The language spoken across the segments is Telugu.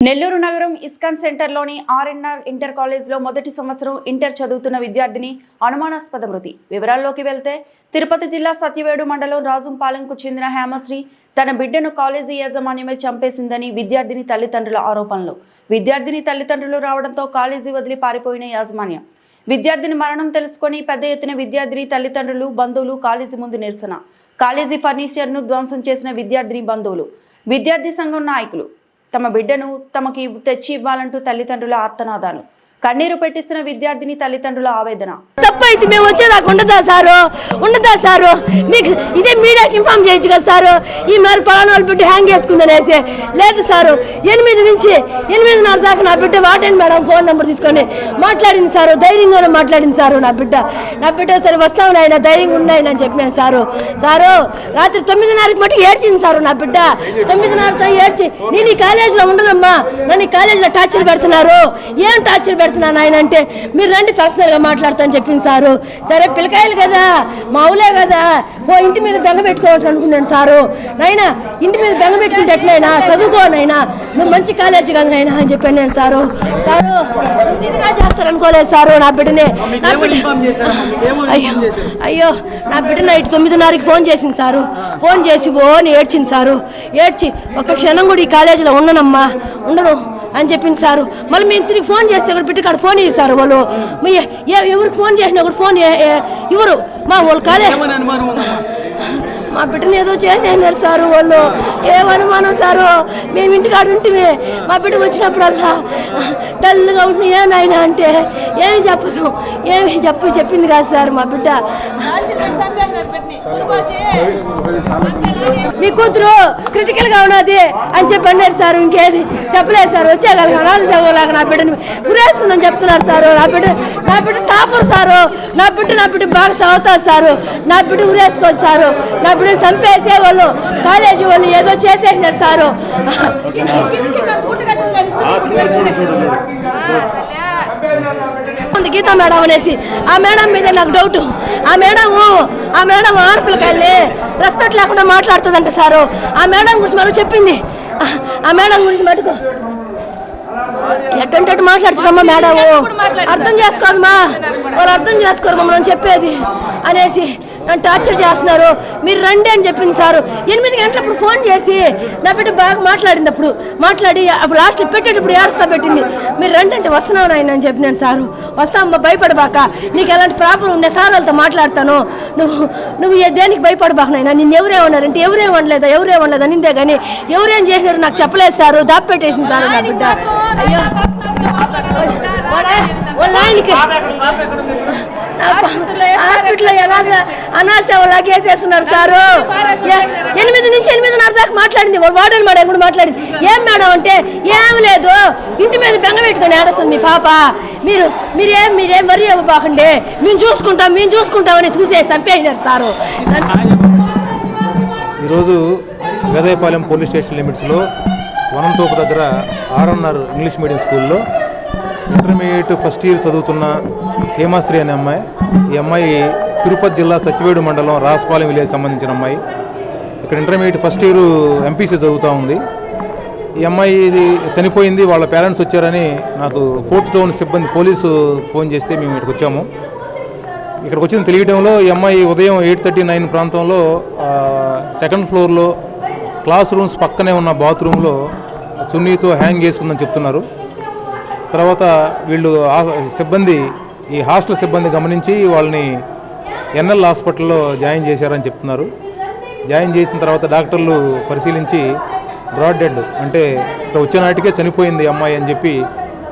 నెల్లూరు నగరం ఇస్కాన్ సెంటర్లోని ఆర్ఎన్ఆర్ ఇంటర్ కాలేజ్లో మొదటి సంవత్సరం ఇంటర్ చదువుతున్న విద్యార్థిని అనుమానాస్పద మృతి. వివరాల్లోకి వెళ్తే తిరుపతి జిల్లా సత్యవేడు మండలం రాజంపాలెంకు చెందిన హేమశ్రీ తన బిడ్డను కాలేజీ యాజమాన్యమే చంపేసిందని విద్యార్థిని తల్లిదండ్రుల ఆరోపణలు. విద్యార్థిని తల్లిదండ్రులు రావడంతో కాలేజీ వదిలి పారిపోయిన యాజమాన్యం. విద్యార్థిని మరణం తెలుసుకొని పెద్ద ఎత్తున విద్యార్థిని తల్లిదండ్రులు, బంధువులు కాలేజీ ముందు నిరసన. కాలేజీ ఫర్నిచర్ను ధ్వంసం చేసిన విద్యార్థిని బంధువులు, విద్యార్థి సంఘం నాయకులు తమ బిడ్డను తమకి తెచ్చి ఇవ్వాలంటూ తల్లిదండ్రుల ఆర్తనాదాలు. కన్నీరు పెట్టిస్తున్న విద్యార్థిని తల్లిదండ్రుల ఆవేదన. తప్పైతే మేము వచ్చేదాకా ఉండదా సారు మీకు ఇదే మీడియాకి ఇన్ఫార్మ్ చేయొచ్చు కదా సారు. ఈ మరి పలానా వాళ్ళ బిడ్డ హ్యాంగ్ చేసుకుందనేసి లేదు సారు. 8 నుంచి 8:30 దాకా నా బిడ్డ వాటండి మేడం ఫోన్ నెంబర్ తీసుకొని మాట్లాడింది సారు. ధైర్యంగానే మాట్లాడింది సారు. నా బిడ్డ సరే వస్తావు నాయన ధైర్యంగా ఉన్నాయని అని చెప్పినాను సారు. రాత్రి 9:30కి మటుకు ఏడ్చింది సారు. నా బిడ్డ 9:30తో ఏడ్చి నేను ఈ కాలేజీలో ఉండనమ్మా, నన్ను ఈ కాలేజీలో టార్చర్ పెడుతున్నారు, ఏం టార్చర్ పెడుతున్నాను ఆయన అంటే మీరు రండి పర్సనల్గా మాట్లాడతాను చెప్పింది సారు. సరే పిల్లకాయలు కదా మావులే కదా ఓ ఇంటి మీద బెంగ పెట్టుకోవచ్చు అనుకున్నాను సారు. నాయన ఇంటి మీద బెంగ పెట్టుకుంటే ఎట్లయినా చదువుకోనైనా నువ్వు మంచి కాలేజీ కదా నాయన అని చెప్పాను నేను సారు. ఇదిగా చేస్తారనుకోలేదు సారు. నా బిడ్డనే అయ్యో నా బిడ్డ నైట్ 9:30కి ఫోన్ చేసింది సారు. ఫోన్ చేసి అని ఏడ్చింది సారు. ఏడ్చి ఒక్క క్షణం కూడా ఈ కాలేజీలో ఉండను అని చెప్పింది సారు. మళ్ళీ మేము తిరిగి ఫోన్ చేస్తే కూడా బిడ్డకాడ ఫోన్ ఇవ్వరు సార్ వాళ్ళు. ఎవరికి ఫోన్ చేసినా కూడా ఫోన్ ఇవ్వరు. మా వాళ్ళు కాలేజ్ మా బిడ్డని ఏదో చేసేసినారు సారు వాళ్ళు. ఏమనుమానం సారు. మేము ఇంటికాడ ఉంటే మా బిడ్డ వచ్చినప్పుడల్లా డల్గా ఉంటుంది. ఏనాయన అంటే ఏమి చెప్పదు, చెప్పింది కాదు సార్. మా బిడ్డ మీ కూతురు క్రిటికల్ గా ఉన్నది అని చెప్పి అన్నారు సార్. ఇంకేమి చెప్పలేదు సార్. వచ్చేగలగా అనాథలాగా నా బిడ్డని ఉరేసుకుందని చెప్తున్నారు సారు. నా బిడ్డ టాపర్ సారు. నా బిడ్డ బాగా చదువుతారు సారు. నా బిడ్డ ఉరేసుకోదు సారు. నా బిడ్డని చంపేసే వాళ్ళు కాలేజీ వాళ్ళు ఏదో చేసేసినారు సారు. గీతా మేడం అనేసి ఆ మేడం మీద నాకు డౌట్. ఆ మేడం ఆడపిల్లకాయల్ని రెస్పెక్ట్ లేకుండా మాట్లాడుతుందంట సారు. ఆ మేడం గురించి మనకు చెప్పింది. ఆ మేడం గురించి మటుకు ఎట్టంటే మాట్లాడుతుందమ్మా మేడం. అర్థం చేసుకోదమ్మా, వాళ్ళు అర్థం చేసుకోరు మమ్మల్ని చెప్పేది అనేసి నన్ను టార్చర్ చేస్తున్నారు. మీరు రండి అని చెప్పింది సారు. 8 గంటలప్పుడు ఫోన్ చేసి నా బిడ్డ బాగా మాట్లాడింది. మాట్లాడి అప్పుడు లాస్ట్లో పెట్టేటప్పుడు ఏడుస్తా పెట్టింది. మీరు రండి అంటే వస్తున్నావు నాయన అని చెప్పినాను సారు. వస్తామ్మా భయపడబాక, నీకు ఎలాంటి ప్రాబ్లం ఉండే సార్ వాళ్ళతో మాట్లాడతాను, నువ్వు దేనికి భయపడబాక నాయన. నిన్ను ఎవరేమన్నారంటే ఎవరేమనలేదా నిందే కానీ ఎవరేం చేసినారు నాకు చెప్పలేదు సారు. దాపెట్టేసింది సారు నా బిడ్డ. అయ్యో వాళ్ళ ఆయనకి హాస్పిటల్లో ఎలాగ అనాసేవలాగా వేసేస్తున్నారు సారు. 8 నుంచి 8:30 దాకా మాట్లాడింది. వార్డెన్ మేడం కూడా మాట్లాడింది. ఏం మేడం అంటే ఏం లేదు, ఇంటి మీద బెంగ పెట్టుకొని ఏడుస్తుంది మీ పాప, మీరేం వరి ఇవ్వబాకండి, మేము చూసుకుంటామని చూసేసి చంపేసినారు సారు. ఈరోజు వేదాయపాలెం పోలీస్ స్టేషన్ లిమిట్స్లో వనంతోపు దగ్గర ఆర్ఎన్ఆర్ ఇంగ్లీష్ మీడియం స్కూల్లో ఇంటర్మీడియట్ ఫస్ట్ ఇయర్ చదువుతున్న హేమశ్రీ అనే అమ్మాయి. ఈ అమ్మాయి తిరుపతి జిల్లా సత్యవేడు మండలం రాజంపాలెం విలేజ్ సంబంధించిన అమ్మాయి. ఇక్కడ ఇంటర్మీడియట్ ఫస్ట్ ఇయర్ ఎంపీసీ చదువుతూ ఉంది. ఈ అమ్మాయి చనిపోయింది. వాళ్ళ పేరెంట్స్ వచ్చారని నాకు 4th టౌన్ సిబ్బంది పోలీసు ఫోన్ చేస్తే మేము ఇక్కడికి వచ్చాము. ఇక్కడికి వచ్చిన తెలియటంలో ఈ అమ్మాయి ఉదయం 8:39 ప్రాంతంలో 2nd ఫ్లోర్లో క్లాస్ రూమ్స్ పక్కనే ఉన్న బాత్రూంలో చున్నీతో హ్యాంగ్ చేసుకుందని చెప్తున్నారు. తర్వాత వీళ్ళు సిబ్బంది, ఈ హాస్టల్ సిబ్బంది గమనించి వాళ్ళని ఎన్ఎల్ హాస్పిటల్లో జాయిన్ చేశారని చెప్తున్నారు. జాయిన్ చేసిన తర్వాత డాక్టర్లు పరిశీలించి బ్రాడ్ డెడ్ అంటే ఇక్కడ వచ్చే నాటికే చనిపోయింది అమ్మాయి అని చెప్పి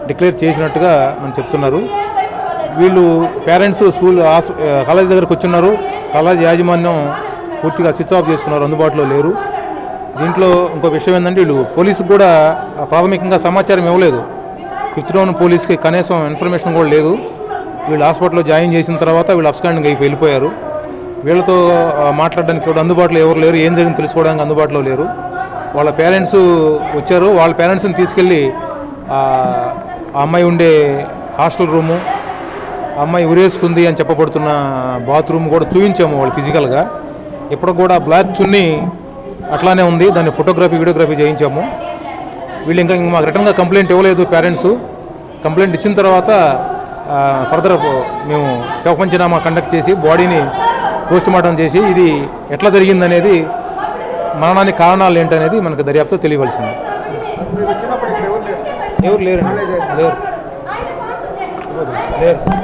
డిక్లేర్ చేసినట్టుగా మనం చెప్తున్నారు. వీళ్ళు పేరెంట్స్ కాలేజ్ దగ్గరకు వచ్చున్నారు. కాలేజ్ యాజమాన్యం పూర్తిగా స్విచ్ ఆఫ్ చేసుకున్నారు, అందుబాటులో లేరు. దీంట్లో ఇంకో విషయం ఏంటంటే వీళ్ళు పోలీసుకు కూడా ప్రాథమికంగా సమాచారం ఇవ్వలేదు. 5th టౌన్ పోలీస్కి కనీసం ఇన్ఫర్మేషన్ కూడా లేదు. వీళ్ళు హాస్పిటల్లో జాయిన్ చేసిన తర్వాత వీళ్ళు అబ్స్కాండింగ్ అయిపోయి వెళ్ళిపోయారు. వీళ్ళతో మాట్లాడడానికి కూడా అందుబాటులో ఎవరు లేరు, ఏం జరిగింది తెలుసుకోవడానికి అందుబాటులో లేరు. వాళ్ళ పేరెంట్స్ వచ్చారు. వాళ్ళ పేరెంట్స్ని తీసుకెళ్ళి ఆ అమ్మాయి ఉండే హాస్టల్ రూము, అమ్మాయి ఉరేసుకుంది అని చెప్పబడుతున్న బాత్రూమ్ కూడా చూపించాము వాళ్ళు ఫిజికల్గా. ఇప్పుడు కూడా బ్లాక్ చున్నీ అట్లానే ఉంది. దాన్ని ఫోటోగ్రఫీ వీడియోగ్రఫీ చేయించాము. వీళ్ళు ఇంకా మాకు రిటర్న్గా కంప్లైంట్ ఇవ్వలేదు పేరెంట్స్. కంప్లైంట్ ఇచ్చిన తర్వాత ఫర్దర్ మేము శవ పంచనామా కండక్ట్ చేసి బాడీని పోస్ట్ మార్టం చేసి ఇది ఎట్లా జరిగిందనేది, మరణానికి కారణాలు ఏంటనేది మనకు దర్యాప్తు తెలియవలసింది. ఎవరు లేరండి, లేరు.